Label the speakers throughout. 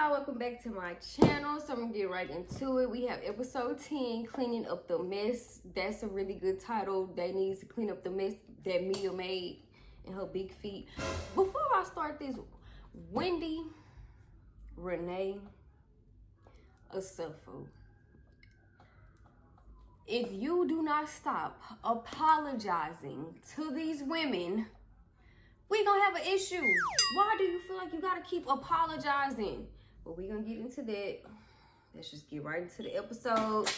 Speaker 1: y'all, welcome back to my channel. So I'm gonna get right into it. We have episode 10, cleaning up the mess. That's a really good title. They need to clean up the mess that Mia made in her big feet. Before I start this, Wendy, Renee, Asafo, if you do not stop apologizing to these women, we gonna have an issue. Why do you feel like you gotta keep apologizing? But we gonna get into that. Let's just get right into the episode.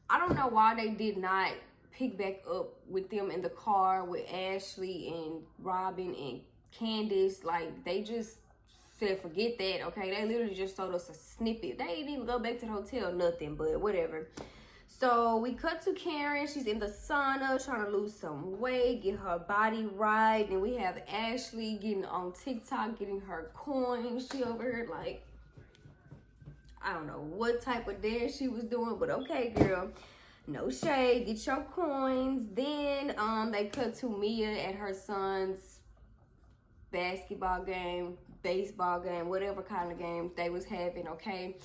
Speaker 1: I don't know why they did not pick back up with them in the car with Ashley and Robin and Candace. Like, they just said forget that, okay? They literally just showed us a snippet. They didn't even go back to the hotel, nothing, but whatever. So we cut to Karen. She's in the sauna trying to lose some weight, get her body right. And we have Ashley getting on TikTok, getting her coins. She over here like, I don't know what type of dance she was doing, but okay, girl. No shade, get your coins. Then they cut to Mia at her son's basketball game, baseball game, whatever kind of game they was having, okay?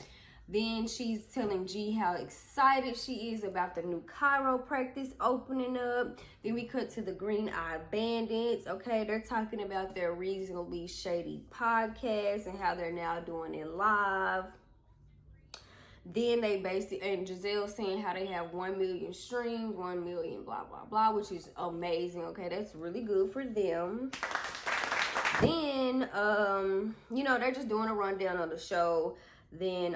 Speaker 1: Then she's telling G how excited she is about the new Cairo practice opening up. Then we cut to the Green Eyed Bandits. Okay, they're talking about their Reasonably Shady podcast and how they're now doing it live. Then they basically, and Giselle saying how they have 1 million streams, 1 million blah, blah, blah, which is amazing. Okay, that's really good for them. Then, you know, they're just doing a rundown of the show. Then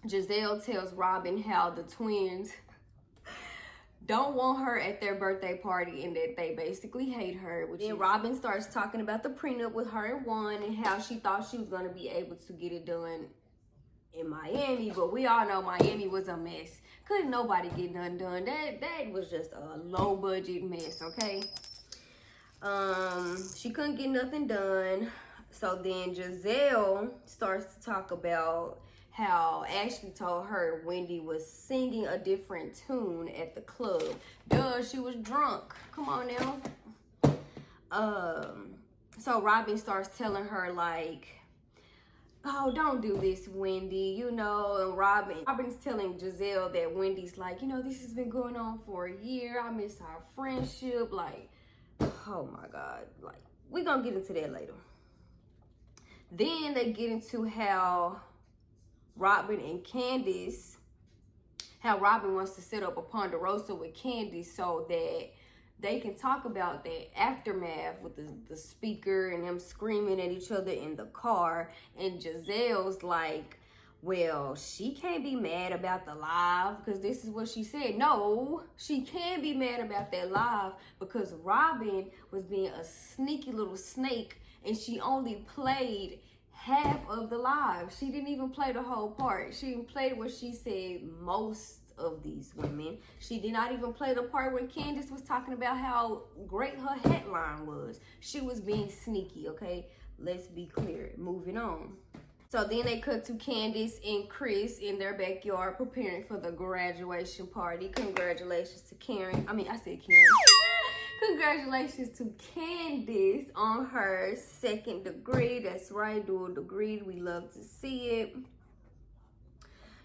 Speaker 1: Giselle tells Robin how the twins don't want her at their birthday party and that they basically hate her. Then Robin starts talking about the prenup with her and Juan and how she thought she was going to be able to get it done in Miami. But we all know Miami was a mess. Couldn't nobody get nothing done. That was just a low budget mess, okay? She couldn't get nothing done. So then Giselle starts to talk about how Ashley told her Wendy was singing a different tune at the club. Duh, she was drunk. Come on now. So Robin starts telling her like, oh, don't do this, Wendy, you know. And Robin's telling Giselle that Wendy's like, you know, this has been going on for a year. I miss our friendship. Like, oh my God. Like, we're gonna get into that later. Then they get into how Robin and Candace, how Robin wants to set up a ponderosa with Candace so that they can talk about that aftermath with the speaker and them screaming at each other in the car. And Giselle's like, well, she can't be mad about the live because this is what she said. No, she can be mad about that live because Robin was being a sneaky little snake and she only played half of the live. She didn't even play the whole part. She didn't play what she said most of these women. She did not even play the part where Candace was talking about how great her headline was. She was being sneaky, okay? Let's be clear. Moving on. So then they cut to Candace and Chris in their backyard preparing for the graduation party. Congratulations to Karen. I mean, I said Karen. Congratulations to Candace on her 2nd degree. That's right, dual degree. We love to see it.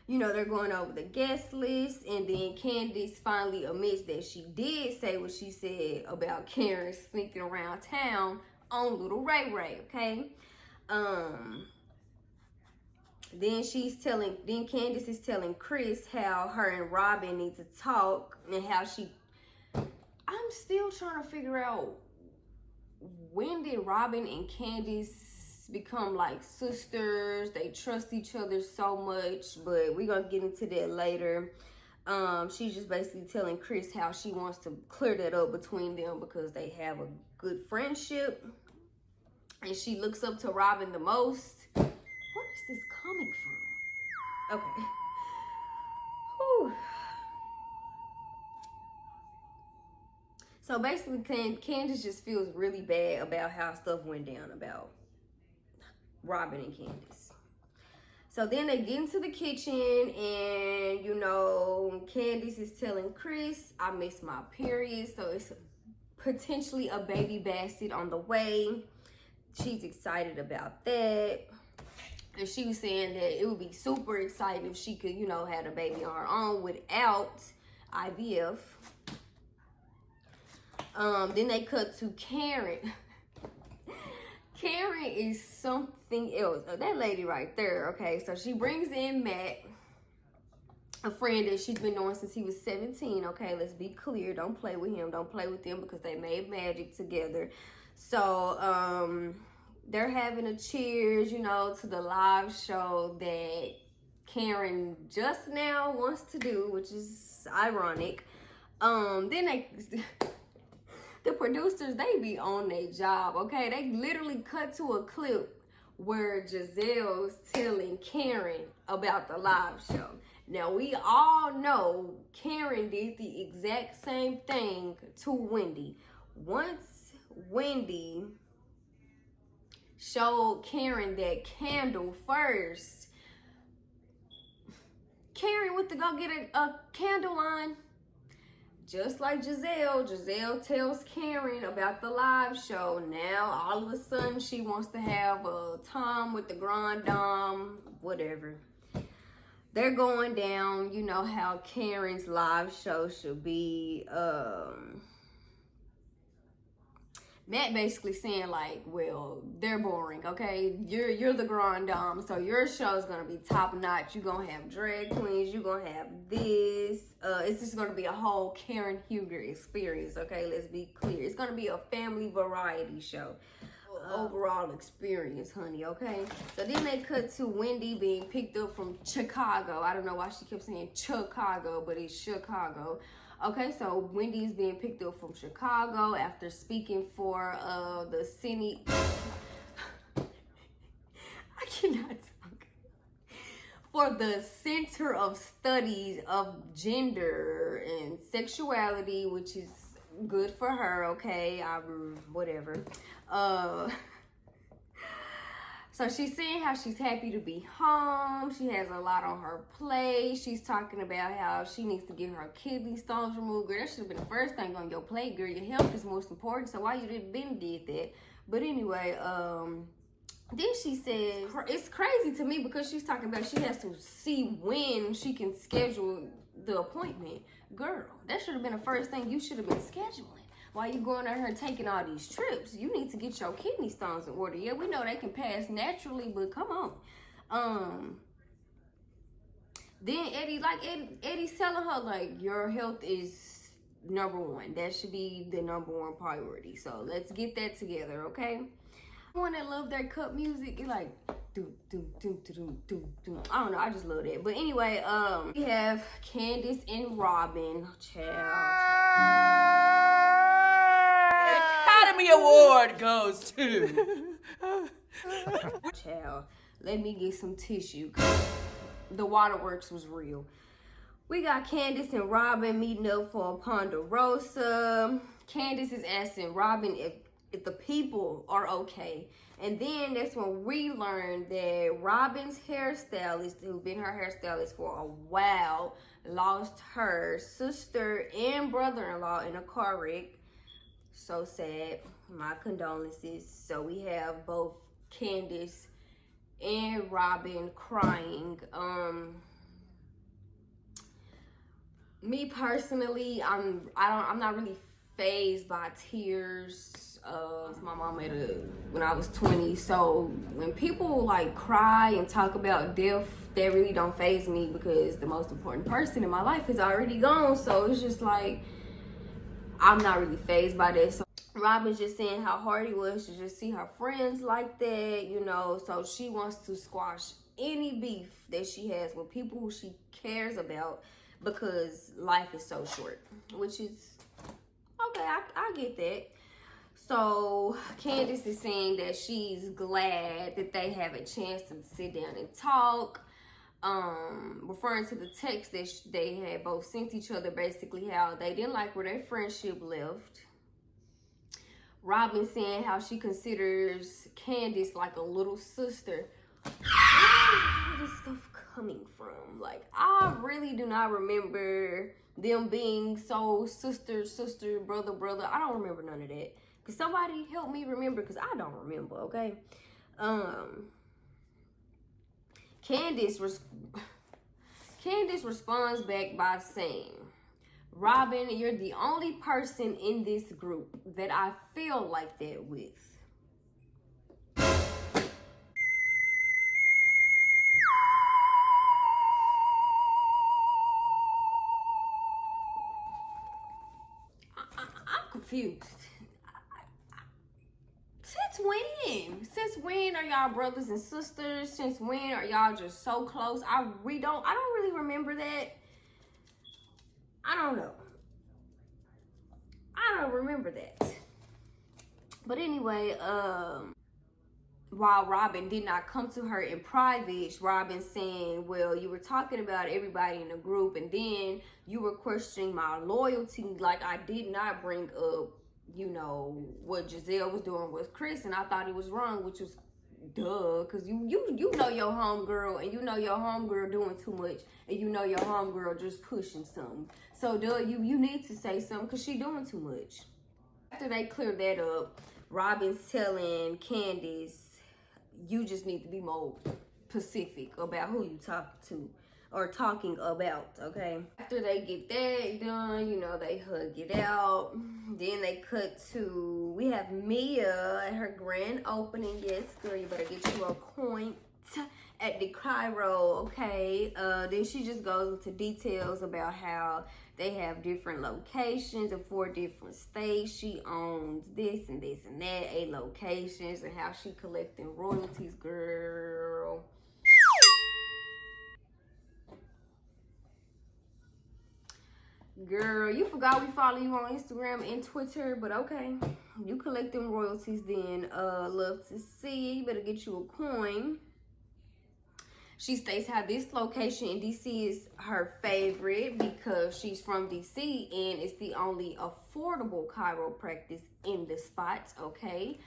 Speaker 1: You know, they're going over the guest list. And then Candace finally admits that she did say what she said about Karen sneaking around town on little Ray Ray, okay? Then Candace is telling Chris how her and Robin need to talk and how I'm still trying to figure out when did Robin and Candace become like sisters. They trust each other so much, but we're gonna get into that later. She's just basically telling Chris how she wants to clear that up between them because they have a good friendship. And she looks up to Robin the most. Where is this coming from? Okay. Whew. So basically, Candace just feels really bad about how stuff went down about Robin and Candace. So then they get into the kitchen and, you know, Candace is telling Chris, I miss my period. So it's potentially a baby Bassett on the way. She's excited about that. And she was saying that it would be super exciting if she could, you know, have a baby on her own without IVF. Then they cut to Karen. Karen is something else. That lady right there, okay? So she brings in Matt, a friend that she's been knowing since he was 17, okay? Let's be clear. Don't play with him. Don't play with them because they made magic together. So, they're having a cheers, you know, to the live show that Karen just now wants to do, which is ironic. Then the producers, they be on their job, okay? They literally cut to a clip where Giselle's telling Karen about the live show. Now, we all know Karen did the exact same thing to Wendy. Once Wendy showed Karen that candle first, Karen went to go get a candle line. Just like Giselle tells Karen about the live show. Now, all of a sudden, she wants to have a Tom with the Grand Dame, whatever. They're going down, you know, how Karen's live show should be. Matt basically saying like, well, they're boring, okay? You're the Grand Dame, so your show's gonna be top notch. You're gonna have drag queens. You're gonna have this. It's just gonna be a whole Karen Huger experience, okay? Let's be clear. It's gonna be a family variety show. Overall experience, honey, okay? So then they cut to Wendy being picked up from Chicago. I don't know why she kept saying Chicago, but it's Chicago. Okay, so Wendy is being picked up from Chicago after speaking for the Senate. I cannot talk. For the Center of Studies of Gender and Sexuality, which is good for her, okay? Whatever. So she's saying how she's happy to be home. She has a lot on her plate. She's talking about how she needs to get her kidney stones removed. Girl, that should have been the first thing on your plate, girl. Your health is most important, so why you didn't did that? But anyway, then she says, it's crazy to me because she's talking about she has to see when she can schedule the appointment. Girl, that should have been the first thing you should have been scheduling. While you going out here and taking all these trips, you need to get your kidney stones in order. Yeah, we know they can pass naturally, but come on. Then Eddie's telling her, like, your health is number one. That should be the number one priority. So let's get that together, okay? One that love their cup music, it's like do. I don't know, I just love that. But anyway, we have Candace and Robin.
Speaker 2: Academy Award goes to.
Speaker 1: Child, let me get some tissue. The waterworks was real. We got Candace and Robin meeting up for a Ponderosa. Candace is asking Robin if the people are okay. And then that's when we learned that Robin's hairstylist, who's been her hairstylist for a while, lost her sister and brother-in-law in a car wreck. So sad. My condolences. So we have both Candace and Robin crying. Me personally, I'm not really phased by tears. My mom made when I was 20. So when people like cry and talk about death, that really don't faze me because the most important person in my life is already gone. So it's just like I'm not really phased by that. So Robin's just saying how hard it was to just see her friends like that, you know. So she wants to squash any beef that she has with people who she cares about because life is so short, which is okay. I get that. So Candace is saying that she's glad that they have a chance to sit down and talk, referring to the text that they had both sent each other, basically how they didn't like where their friendship left. Robin saying how she considers Candace like a little sister. Where is this stuff coming from? Like, I really do not remember them being so sister, brother. I don't remember none of that. Cause somebody help me remember, cause I don't remember, okay? Candace responds back by saying, Robin, you're the only person in this group that I feel like that with. I'm confused. Since when? Since when are y'all brothers and sisters? Since when are y'all just so close? I don't really remember that. I don't know. I don't remember that. But anyway, while Robin did not come to her in private, Robin saying, well, you were talking about everybody in the group and then you were questioning my loyalty. Like, I did not bring up, you know, what Giselle was doing with Chris, and I thought it was wrong, which was duh, because you know your homegirl, and you know your homegirl doing too much, and you know your homegirl just pushing something. So duh, you need to say something because she doing too much. After they clear that up, Robin's telling Candace, you just need to be more specific about who you talk to or talking about, okay? After they get that done, you know, they hug it out. Then they cut to, we have Mia at her grand opening. Yes, girl, you better get you a coin at the Kyro, okay? Then she just goes into details about how they have different locations in 4 different states. She owns this and this and that, 8 locations, and how she collecting royalties, girl. Girl, you forgot we follow you on Instagram and Twitter, but okay. You collect them royalties then. Love to see. You better get you a coin. She states how this location in DC is her favorite because she's from DC and it's the only affordable chiropractic in the spot, okay?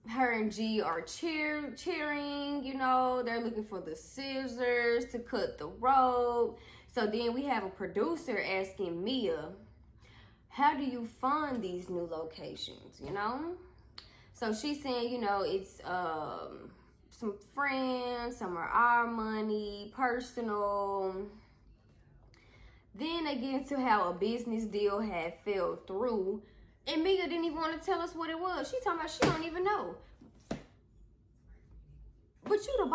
Speaker 1: Her and G are cheering, you know, they're looking for the scissors to cut the rope. So then we have a producer asking Mia, how do you fund these new locations, you know? So she's saying, you know, it's some friends, some are our money, personal. Then they get into how a business deal had fell through. And Mia didn't even want to tell us what it was. She talking about she don't even know. But you the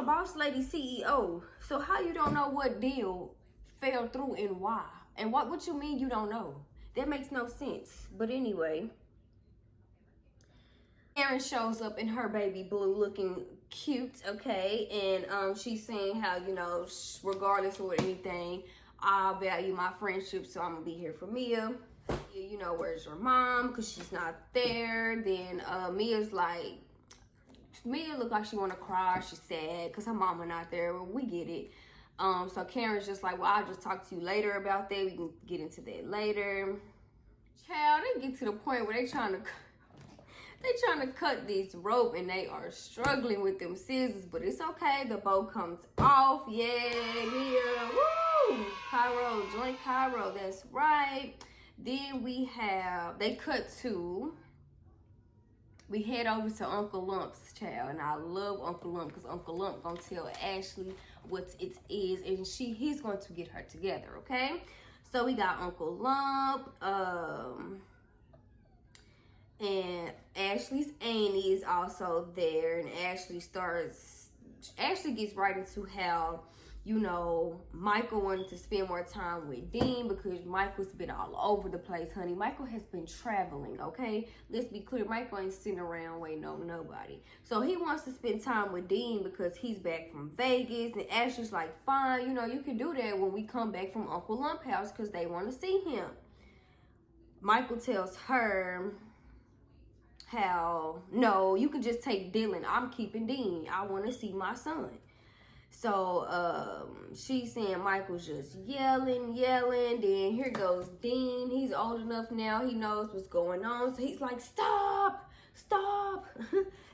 Speaker 1: boss lady CEO. So how you don't know what deal fell through and why? And what you mean you don't know? That makes no sense. But anyway, Karen shows up in her baby blue looking cute, okay? And she's saying how, you know, regardless of anything, I value my friendship, so I'm gonna be here for Mia. You know, where's your mom? Because she's not there. Then Mia look like she want to cry. She's sad because her mama not there. Well, we get it. So Karen's just like, well, I'll just talk to you later about that. We can get into that later. Child, they get to the point where they trying to cut this rope and they are struggling with them scissors, but it's okay. The bow comes off. Yay, Mia. Woo! Kyro, joint Kyro. That's right. Then we head over to Uncle Lump's, child, and I love Uncle Lump because Uncle Lump gonna tell Ashley what it is, and he's going to get her together, okay? So we got Uncle Lump, and Ashley's auntie is also there, and Ashley gets right into how, you know, Michael wanted to spend more time with Dean because Michael's been all over the place, honey. Michael has been traveling, okay? Let's be clear, Michael ain't sitting around waiting on nobody. So he wants to spend time with Dean because he's back from Vegas, and Ashley's like, fine, you know, you can do that when we come back from Uncle Lump house because they want to see him. Michael tells her how, no, you can just take Dylan. I'm keeping Dean. I want to see my son. So she's saying Michael's just yelling. Then here goes Dean. He's old enough now. He knows what's going on. So he's like, stop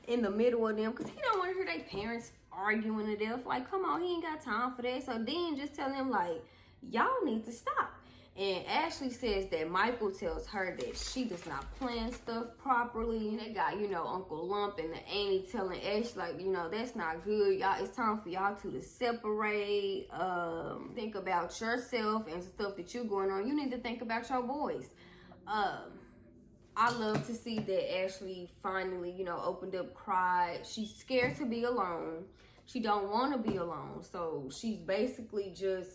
Speaker 1: in the middle of them because he don't want to hear their parents arguing to death. Like, come on, he ain't got time for that. So Dean just telling him, like, y'all need to stop. And Ashley says that Michael tells her that she does not plan stuff properly. And they got, you know, Uncle Lump and the auntie telling Ashley, like, you know, that's not good. Y'all, it's time for y'all two to separate. Think about yourself and stuff that you're going on. You need to think about your boys. I love to see that Ashley finally, you know, opened up, cried. She's scared to be alone. She don't want to be alone. So she's basically just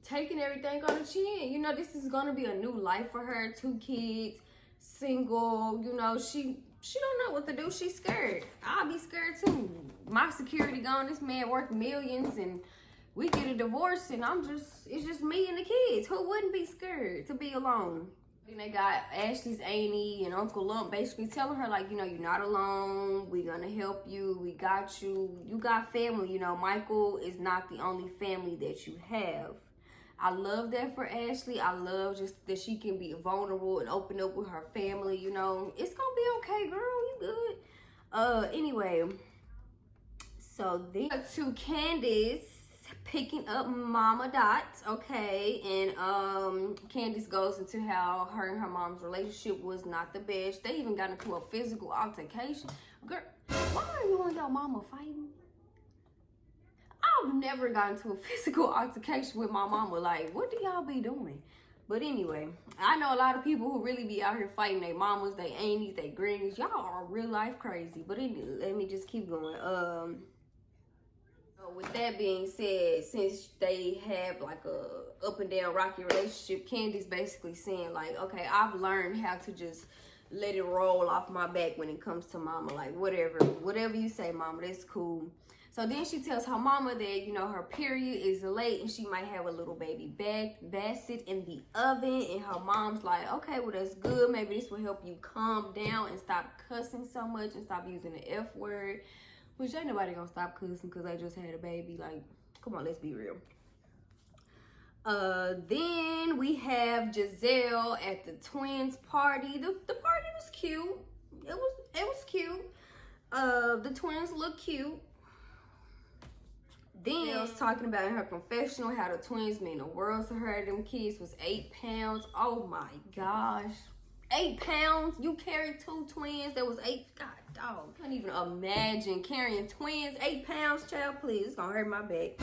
Speaker 1: taking everything on the chin. You know, this is going to be a new life for her. 2 kids, single, you know, she don't know what to do. She's scared. I'll be scared too. My security gone. This man worth millions and we get a divorce and it's just me and the kids. Who wouldn't be scared to be alone? And they got Ashley's auntie and Uncle Lump basically telling her, like, you know, you're not alone. We're going to help you. We got you. You got family. You know, Michael is not the only family that you have. I love that for Ashley. I love just that she can be vulnerable and open up with her family. You know, it's going to be okay, girl. You good. Anyway, so then to Candace picking up Mama Dot, okay, and Candace goes into how her and her mom's relationship was not the best. They even got into a physical altercation. Girl, why are you and your mama fighting? I've never gotten into a physical altercation with my mama. Like, what do y'all be doing? But anyway, I know a lot of people who really be out here fighting their mamas, their aunties, their grannies. Y'all are real life crazy. But anyway, let me just keep going. With that being said, since they have like a up and down rocky relationship, Candy's basically saying like, okay, I've learned how to just let it roll off my back when it comes to mama. Like, whatever you say, mama, that's cool. So then she tells her mama that, you know, her period is late and she might have a little baby basket in the oven. And her mom's like, okay, well, that's good. Maybe this will help you calm down and stop cussing so much and stop using the F word. Which ain't nobody gonna stop cussing because they just had a baby. Like, come on, let's be real. Then we have Giselle at the twins party. The party was cute. It was cute. The twins look cute. Then I was talking about in her confessional how the twins mean the world to her. Them kids was 8 pounds. Oh my gosh. 8 pounds? You carried 2 twins that was 8? God, dog. I can't even imagine carrying twins. 8 pounds, child, please. It's gonna hurt my back.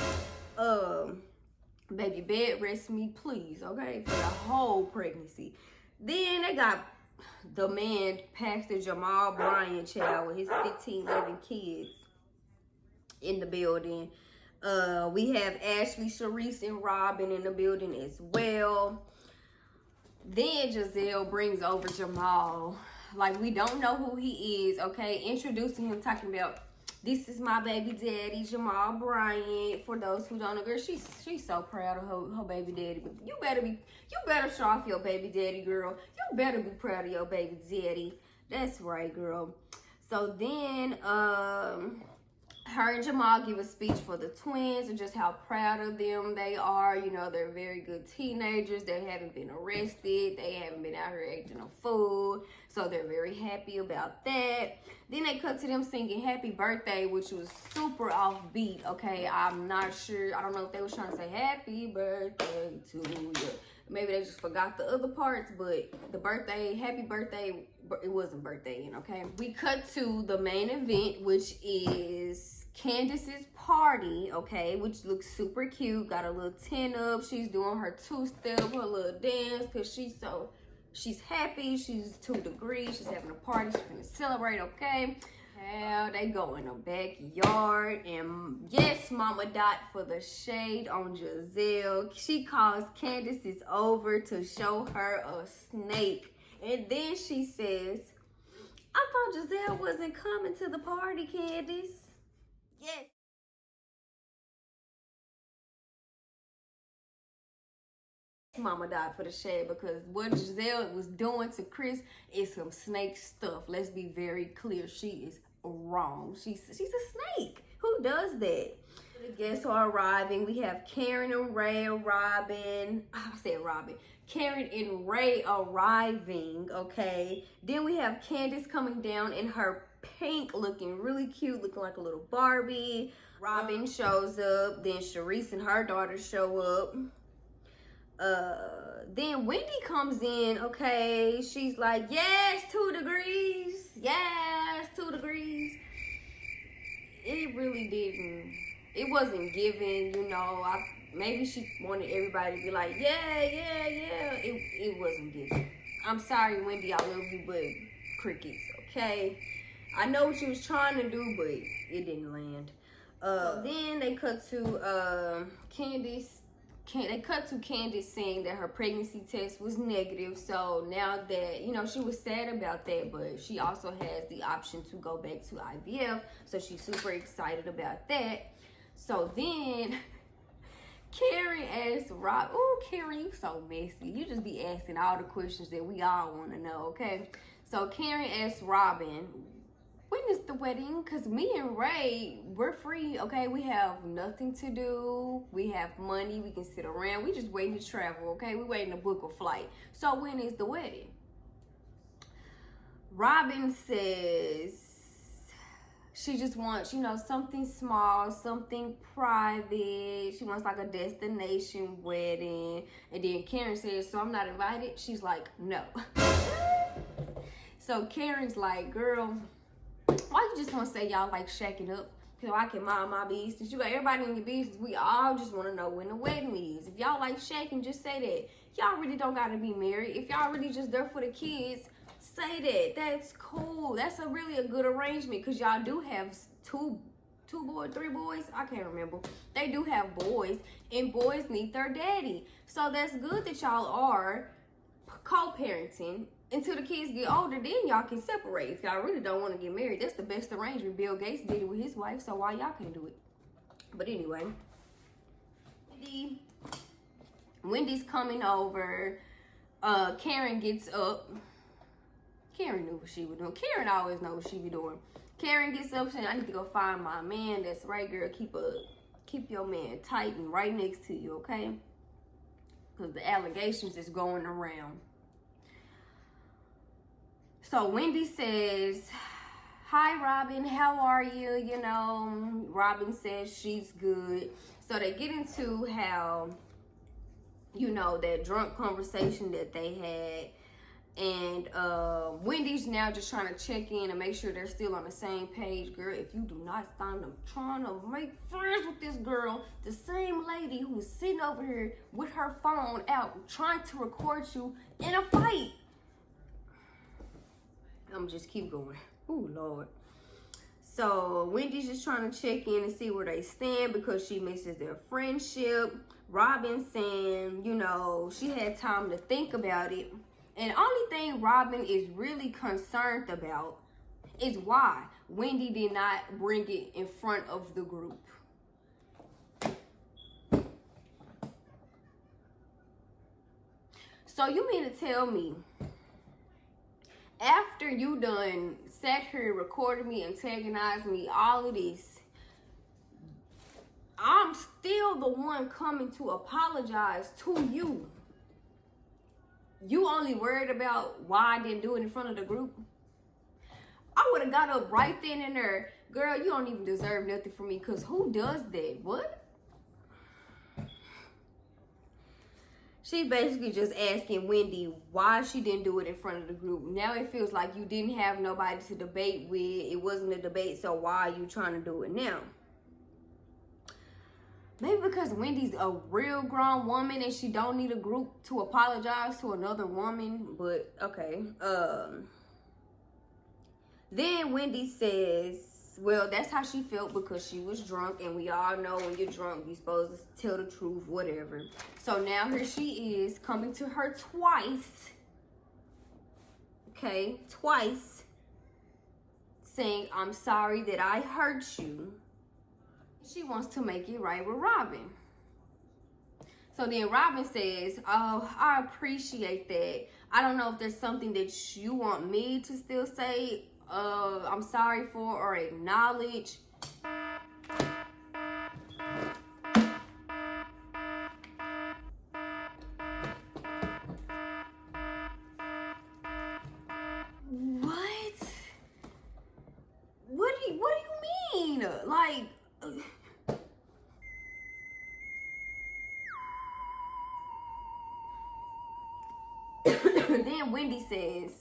Speaker 1: Baby, bed rest me, please, okay? For the whole pregnancy. Then they got the man, Pastor Jamal Bryant, child, with his 15, 11 kids in the building. We have Ashley, Sharice, and Robin in the building as well. Then Giselle brings over Jamal. Like, we don't know who he is, okay? Introducing him, talking about, this is my baby daddy, Jamal Bryant. For those who don't know, girl, she's so proud of her baby daddy. But you better show off your baby daddy, girl. You better be proud of your baby daddy. That's right, girl. So then, her and Jamal give a speech for the twins and just how proud of them they are. You know, they're very good teenagers. They haven't been arrested. They haven't been out here acting a fool. So they're very happy about that. Then they cut to them singing Happy Birthday, which was super offbeat, okay? I'm not sure. I don't know if they was trying to say Happy Birthday to you. Maybe they just forgot the other parts, but the birthday, Happy Birthday, it wasn't birthday, okay? We cut to the main event, which is Candace's party, okay, which looks super cute. Got a little tent up. She's doing her 2-step, her little dance, because she's happy. She's 2 degrees. She's having a party. She's gonna celebrate, okay? How they go in the backyard, and yes, Mama Dot for the shade on Giselle. She calls Candace over to show her a snake, and then she says, I thought Giselle wasn't coming to the party, Candace. Yes. Mama Dot for the shade, because what Giselle was doing to Chris is some snake stuff. Let's be very clear. She is wrong. She's a snake. Who does that? The guests are arriving. We have Karen and Ray arriving. I said Robin. Karen and Ray arriving, okay? Then we have Candace coming down in her pink, looking really cute, looking like a little Barbie. Robin shows up. Then Sharice and her daughter show up. Then Wendy comes in, okay, she's like, yes, 2 degrees, yes, 2 degrees. It really didn't, it wasn't given, you know. Maybe she wanted everybody to be like, yeah, yeah, yeah. It wasn't given. I'm sorry, Wendy, I love you, but crickets, okay? I know what you was trying to do, but it didn't land. Then they cut to Candace saying that her pregnancy test was negative. So now that, you know, she was sad about that, but she also has the option to go back to IVF. So she's super excited about that. So then Karen asked Rob, oh, Karen, you so messy. You just be asking all the questions that we all want to know, okay? So Karen asked Robin, when is the wedding? Because me and Ray, we're free, okay? We have nothing to do. We have money. We can sit around. We just waiting to travel, okay? We waiting to book a flight. So when is the wedding? Robin says she just wants, you know, something small, something private. She wants like a destination wedding. And then Karen says, so I'm not invited? She's like, no. So Karen's like, girl, why you just want to say y'all like shacking up? So I can mind my business. You got everybody in your business. We all just want to know when the wedding is. If y'all like shacking, just say that. Y'all really don't got to be married. If y'all really just there for the kids, say that. That's cool. That's really a good arrangement, because y'all do have two boys, 3 boys. I can't remember. They do have boys, and boys need their daddy. So that's good that y'all are co-parenting. Until the kids get older, then y'all can separate. If y'all really don't want to get married, that's the best arrangement. Bill Gates did it with his wife, so why y'all can't do it? But anyway, Wendy's coming over. Karen gets up. Karen knew what she was doing. Karen always knows what she be doing. Karen gets up saying, I need to go find my man. That's right, girl. Keep your man tight and right next to you, okay? Because the allegations is going around. So Wendy says, hi, Robin, how are you? You know, Robin says she's good. So they get into how, you know, that drunk conversation that they had. And Wendy's now just trying to check in and make sure they're still on the same page. Girl, if you do not stop trying to make friends with this girl, the same lady who was sitting over here with her phone out trying to record you in a fight. I'm just keep going. Oh, Lord. So Wendy's just trying to check in and see where they stand because she misses their friendship. Robin saying, you know, she had time to think about it. And only thing Robin is really concerned about is why Wendy did not bring it in front of the group. So you mean to tell me, after you done sat here, recorded me, antagonized me, all of this, I'm still the one coming to apologize to you? You only worried about why I didn't do it in front of the group? I would have got up right then and there. Girl, you don't even deserve nothing from me, because who does that? What? She basically just asking Wendy why she didn't do it in front of the group. Now it feels like you didn't have nobody to debate with. It wasn't a debate, so why are you trying to do it now? Maybe because Wendy's a real grown woman and she don't need a group to apologize to another woman. But, okay. Then Wendy says, well, that's how she felt because she was drunk. And we all know when you're drunk, you're supposed to tell the truth, whatever. So now here she is coming to her twice. Okay, twice. Saying, I'm sorry that I hurt you. She wants to make it right with Robin. So then Robin says, oh, I appreciate that. I don't know if there's something that you want me to still say I'm sorry for or acknowledge. What do you mean? Like, then Wendy says,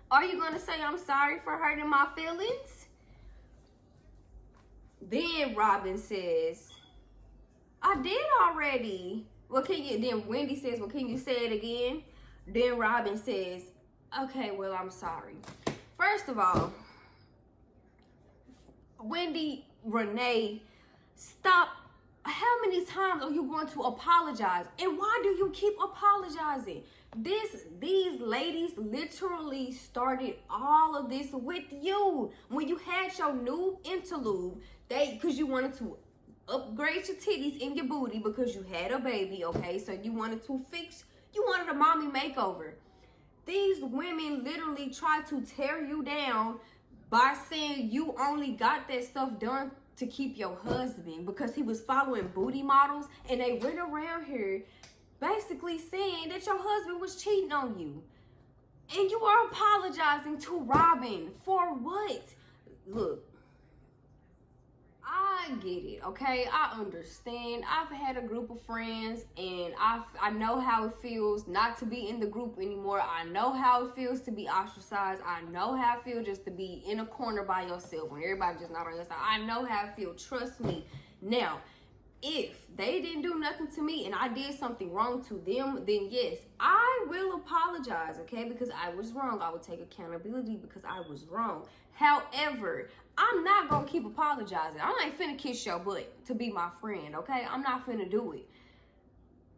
Speaker 1: are you going to say I'm sorry for hurting my feelings? Then Robin says, I did already. Well, then Wendy says, well, can you say it again? Then Robin says, okay, well, I'm sorry. First of all, Wendy, Renee, stop. How many times are you going to apologize? And why do you keep apologizing? These ladies literally started all of this with you. When you had your new interlude, because you wanted to upgrade your titties and your booty because you had a baby, okay? So you wanted a mommy makeover. These women literally try to tear you down by saying you only got that stuff done to keep your husband because he was following booty models, and they went around here basically saying that your husband was cheating on you. And you are apologizing to Robin for what? Look, I get it, okay? I understand. I've had a group of friends, and I know how it feels not to be in the group anymore. I know how it feels to be ostracized. I know how it feels just to be in a corner by yourself when everybody just not on your side. I know how it feels. Trust me. Now, if they didn't do nothing to me and I did something wrong to them, then yes, I will apologize, okay? Because I was wrong. I will take accountability because I was wrong. However, I'm not going to keep apologizing. I ain't finna kiss your butt to be my friend, okay? I'm not finna do it.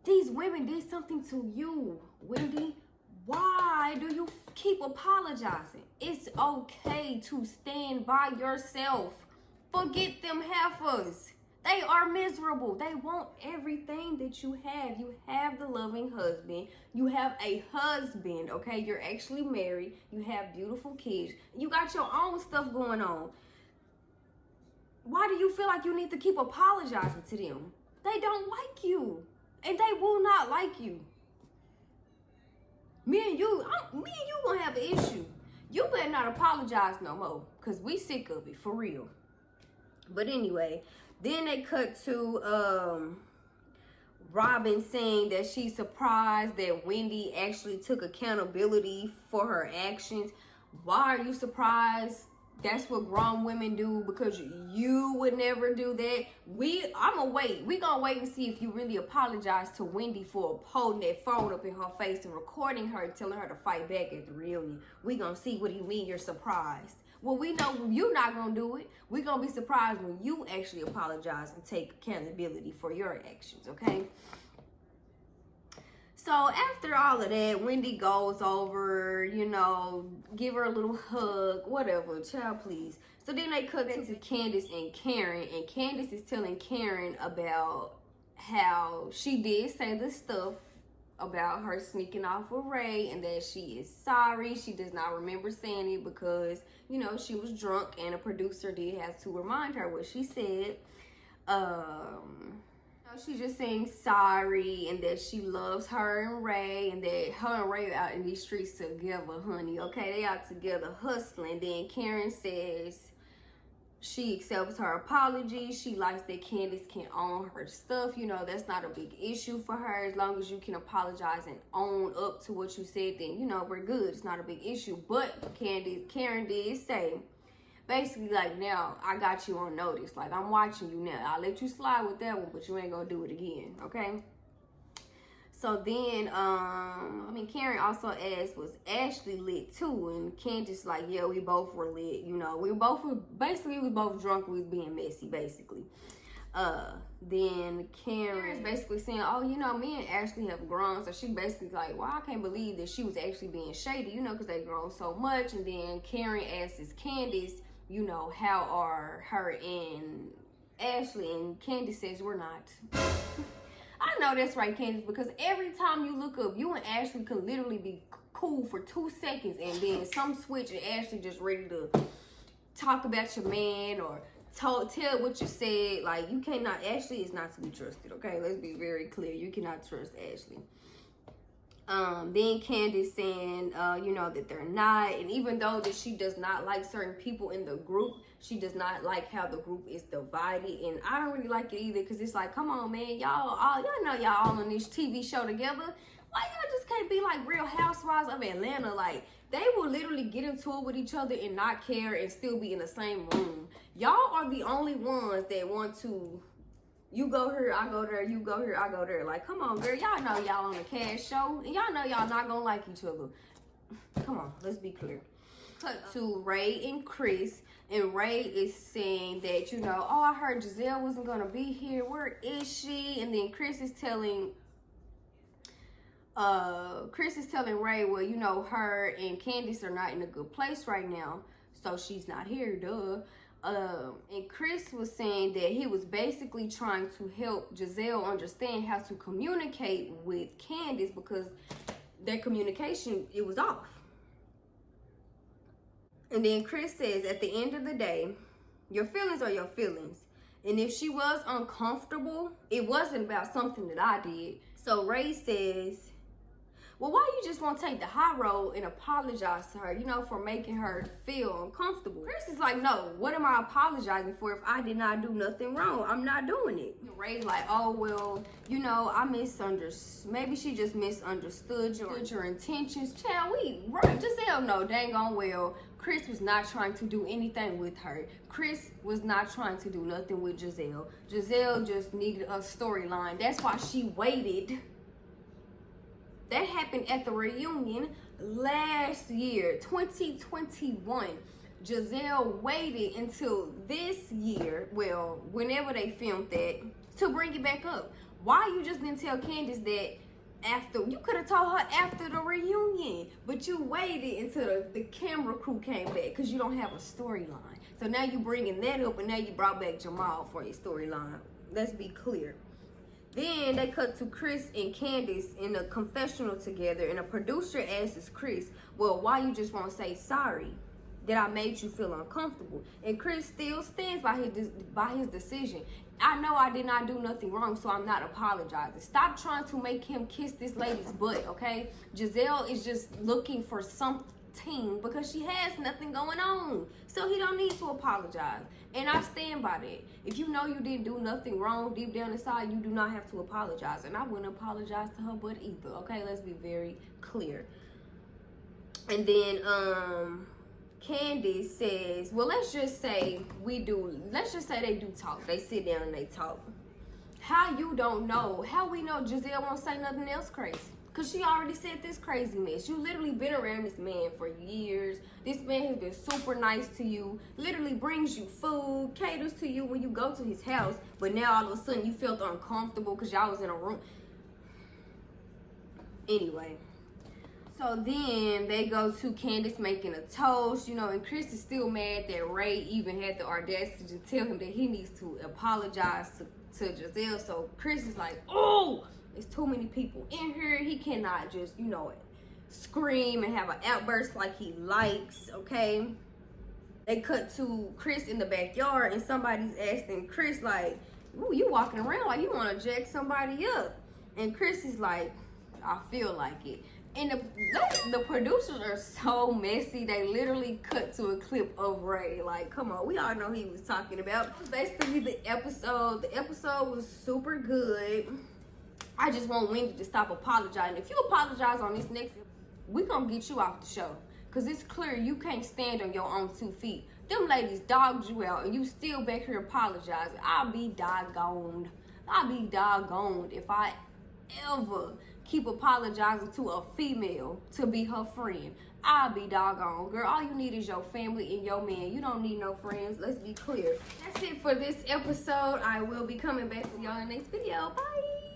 Speaker 1: These women did something to you, Wendy. Why do you keep apologizing? It's okay to stand by yourself. Forget them heifers. They are miserable. They want everything that you have. You have the loving husband. You have a husband, okay? You're actually married. You have beautiful kids. You got your own stuff going on. Why do you feel like you need to keep apologizing to them? They don't like you. And they will not like you. Me and you gonna have an issue. You better not apologize no more. Because we sick of it, for real. But anyway, then they cut to Robin saying that she's surprised that Wendy actually took accountability for her actions. Why are you surprised? That's what grown women do, because you would never do that. We gonna wait and see if you really apologize to Wendy for holding that phone up in her face and recording her and telling her to fight back at the reunion. We gonna see what you mean you're surprised. Well, we know you're not going to do it. We're going to be surprised when you actually apologize and take accountability for your actions, okay? So after all of that, Wendy goes over, give her a little hug, whatever, child, please. So then they cut to Candace and Karen, and Candace is telling Karen about how she did say the stuff about her sneaking off with Ray, and that she is sorry. She does not remember saying it because, she was drunk, and a producer did have to remind her what she said. She's just saying sorry, and that she loves her and Ray, and that her and Ray are out in these streets together, honey. Okay, they out together hustling. Then Karen says she accepts her apology. She likes that Candace can own her stuff. That's not a big issue for her. As long as you can apologize and own up to what you said, then, we're good. It's not a big issue. But Karen did say, basically, like, now I got you on notice. Like, I'm watching you now. I'll let you slide with that one, but you ain't gonna do it again, okay? So then, Karen also asked, was Ashley lit too? And Candace like, yeah, we both were lit. We were both drunk. We was being messy, basically. Then Karen's basically saying, oh, me and Ashley have grown. So she basically like, well, I can't believe that she was actually being shady, because they grown so much. And then Karen asks Candace, how are her and Ashley? And Candace says, we're not. I know that's right, Candace, because every time you look up, you and Ashley could literally be cool for 2 seconds, and then some switch and Ashley just ready to talk about your man or tell what you said. Like, Ashley is not to be trusted, okay? Let's be very clear. You cannot trust Ashley. Then Candace saying, that they're not, and even though that she does not like certain people in the group, she does not like how the group is divided, and I don't really like it either, because it's like, come on, man, y'all know y'all all on this TV show together. Why y'all just can't be like Real Housewives of Atlanta? Like, they will literally get into it with each other and not care and still be in the same room. Y'all are the only ones that want to, you go here, I go there, you go here, I go there. Like, come on, girl. Y'all know y'all on a cash show, and y'all know y'all not gonna like each other. Come on, let's be clear. Cut to Ray and Chris, and Ray is saying that, you know, oh, I heard Giselle wasn't gonna be here. Where is she? And then Chris is telling Ray, well, you know, her and Candace are not in a good place right now, so she's not here, duh. And Chris was saying that he was basically trying to help Giselle understand how to communicate with Candace because their communication, it was off. And then Chris says, at the end of the day, your feelings are your feelings. And if she was uncomfortable, it wasn't about something that I did. So Ray says, well, why you just won't take the high road and apologize to her, you know, for making her feel uncomfortable? Chris is like, no, what am I apologizing for if I did not do nothing wrong? I'm not doing it. Ray's like, oh, well, you know, I misunderstood. Maybe she just misunderstood your intentions. Child, Giselle know dang on well Chris was not trying to do anything with her. Chris was not trying to do nothing with Giselle. Giselle just needed a storyline. That's why she waited. That happened at the reunion last year, 2021. Giselle waited until this year, well, whenever they filmed that, to bring it back up. Why you just didn't tell Candace that after? You could have told her after the reunion, but you waited until the camera crew came back because you don't have a storyline. So now you bringing that up, and now you brought back Jamal for your storyline. Let's be clear. Then they cut to Chris and Candace in a confessional together, and a producer asks Chris, well, why you just won't say sorry that I made you feel uncomfortable? And Chris still stands by his decision. I know I did not do nothing wrong, so I'm not apologizing. Stop trying to make him kiss this lady's butt, okay? Giselle is just looking for something because she has nothing going on, so he don't need to apologize. And I stand by that. If you know you didn't do nothing wrong deep down inside, you do not have to apologize, and I wouldn't apologize to her butt either, okay? Let's be very clear. And then Candace says, well, let's just say they do talk. They sit down and they talk. How you don't know, how we know Giselle won't say nothing else crazy? Because she already said this crazy mess. You literally been around this man for years. This man has been super nice to you. Literally brings you food, caters to you when you go to his house. But now all of a sudden you felt uncomfortable because y'all was in a room. Anyway. So then they go to Candace making a toast, you know, and Chris is still mad that Ray even had the audacity to tell him that he needs to apologize to Giselle. So Chris is like, oh, there's too many people in here. He cannot just, you know, scream and have an outburst like he likes, okay? They cut to Chris in the backyard, and somebody's asking Chris, like, ooh, you walking around like you want to jack somebody up. And Chris is like, I feel like it. And the producers are so messy. They literally cut to a clip of Ray. Like, come on, we all know he was talking about. Basically, the episode was super good. I just want Wendy to stop apologizing. If you apologize on this next, we gonna get you off the show. Cause it's clear you can't stand on your own 2 feet. Them ladies dogged you out and you still back here apologizing. I'll be doggone if I ever keep apologizing to a female to be her friend. I'll be doggone. Girl, all you need is your family and your man. You don't need no friends. Let's be clear. That's it for this episode. I will be coming back to y'all in the next video. Bye.